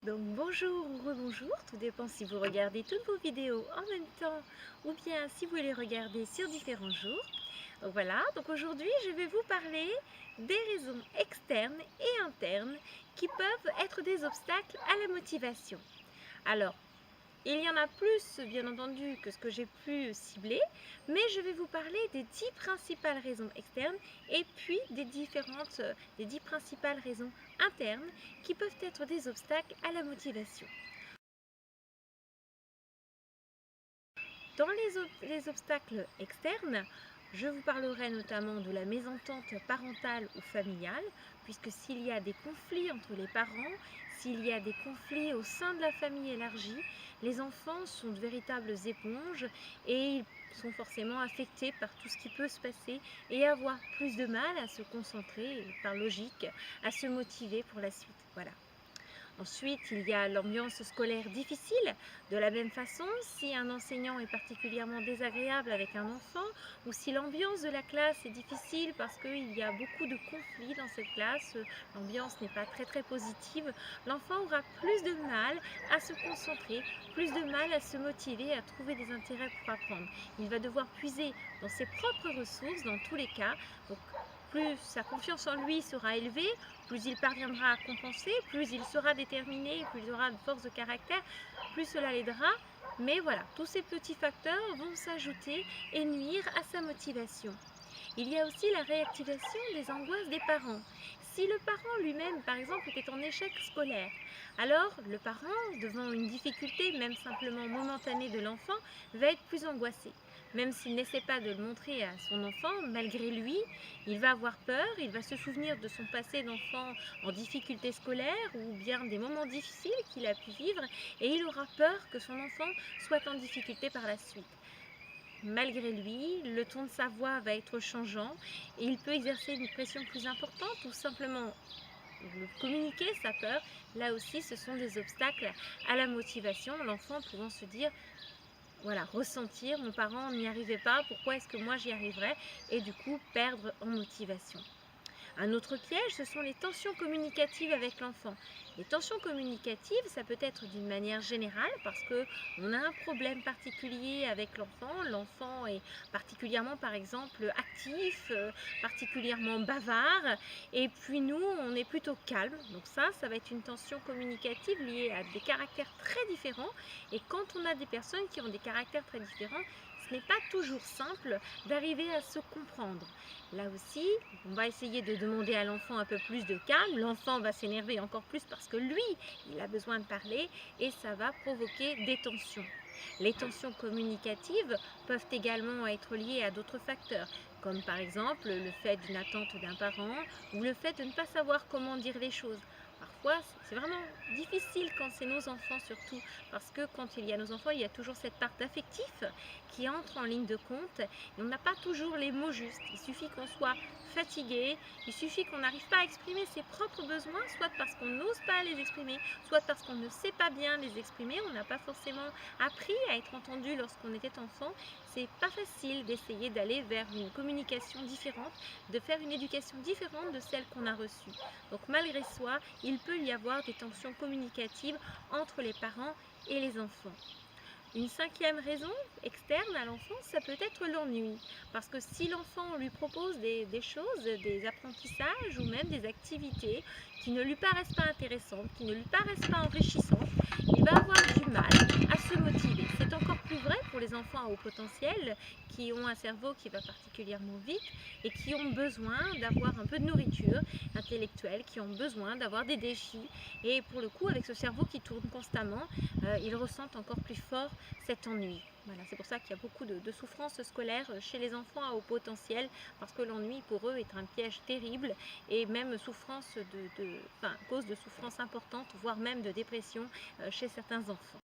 Donc bonjour ou rebonjour, tout dépend si vous regardez toutes vos vidéos en même temps ou bien si vous les regardez sur différents jours. Donc voilà, donc aujourd'hui je vais vous parler des raisons externes et internes qui peuvent être des obstacles à la motivation. Alors, il y en a plus, bien entendu, que ce que j'ai pu cibler, mais je vais vous parler des 10 principales raisons externes et puis des 10 principales raisons internes qui peuvent être des obstacles à la motivation. Dans les obstacles externes, je vous parlerai notamment de la mésentente parentale ou familiale, puisque s'il y a des conflits entre les parents, s'il y a des conflits au sein de la famille élargie, les enfants sont de véritables éponges et ils sont forcément affectés par tout ce qui peut se passer et avoir plus de mal à se concentrer et par logique à se motiver pour la suite. Voilà. Ensuite, il y a l'ambiance scolaire difficile. De la même façon, si un enseignant est particulièrement désagréable avec un enfant ou si l'ambiance de la classe est difficile parce qu'il y a beaucoup de conflits dans cette classe, l'ambiance n'est pas très positive, l'enfant aura plus de mal à se concentrer, plus de mal à se motiver, à trouver des intérêts pour apprendre. Il va devoir puiser dans ses propres ressources dans tous les cas. Donc, plus sa confiance en lui sera élevée, plus il parviendra à compenser, plus il sera déterminé, plus il aura de force de caractère, plus cela l'aidera. Mais voilà, tous ces petits facteurs vont s'ajouter et nuire à sa motivation. Il y a aussi la réactivation des angoisses des parents. Si le parent lui-même, par exemple, était en échec scolaire, alors le parent, devant une difficulté, même simplement momentanée de l'enfant, va être plus angoissé. Même s'il n'essaie pas de le montrer à son enfant, malgré lui, il va avoir peur, il va se souvenir de son passé d'enfant en difficulté scolaire ou bien des moments difficiles qu'il a pu vivre et il aura peur que son enfant soit en difficulté par la suite. Malgré lui, le ton de sa voix va être changeant et il peut exercer une pression plus importante ou simplement communiquer sa peur. Là aussi, ce sont des obstacles à la motivation, l'enfant pouvant se dire voilà, ressentir, mon parent n'y arrivait pas, pourquoi est-ce que moi j'y arriverais, et du coup perdre en motivation. Un autre piège, ce sont les tensions communicatives avec l'enfant. Les tensions communicatives, ça peut être d'une manière générale parce qu'on a un problème particulier avec l'enfant. L'enfant est particulièrement, par exemple, actif, particulièrement bavard. Et puis nous, on est plutôt calme. Donc ça va être une tension communicative liée à des caractères très différents. Et quand on a des personnes qui ont des caractères très différents, ce n'est pas toujours simple d'arriver à se comprendre. Là aussi, on va essayer de demander à l'enfant un peu plus de calme. L'enfant va s'énerver encore plus parce que lui, il a besoin de parler et ça va provoquer des tensions. Les tensions communicatives peuvent également être liées à d'autres facteurs, comme par exemple le fait d'une attente d'un parent ou le fait de ne pas savoir comment dire les choses. Parfois, c'est vraiment difficile quand c'est nos enfants surtout, parce que quand il y a nos enfants, il y a toujours cette part d'affectif qui entre en ligne de compte et on n'a pas toujours les mots justes. Il suffit qu'on soit fatigué, il suffit qu'on n'arrive pas à exprimer ses propres besoins, soit parce qu'on n'ose pas les exprimer, soit parce qu'on ne sait pas bien les exprimer, on n'a pas forcément appris à être entendu lorsqu'on était enfant. C'est pas facile d'essayer d'aller vers une communication différente, de faire une éducation différente de celle qu'on a reçue. Donc malgré soi, il peut y avoir des tensions communicatives entre les parents et les enfants. Une cinquième raison externe à l'enfant, ça peut être l'ennui. Parce que si l'enfant lui propose des choses, des apprentissages ou même des activités qui ne lui paraissent pas intéressantes, qui ne lui paraissent pas enrichissantes, il va avoir du mal à se motiver. C'est encore plus vrai pour les enfants à haut potentiel qui ont un cerveau qui va particulièrement vite et qui ont besoin d'avoir un peu de nourriture intellectuelle, qui ont besoin d'avoir des défis. Et pour le coup, avec ce cerveau qui tourne constamment, ils ressentent encore plus fort cet ennui. Voilà, c'est pour ça qu'il y a beaucoup de souffrance scolaire chez les enfants à haut potentiel, parce que l'ennui pour eux est un piège terrible et même souffrance cause de souffrance importante, voire même de dépression chez certains enfants.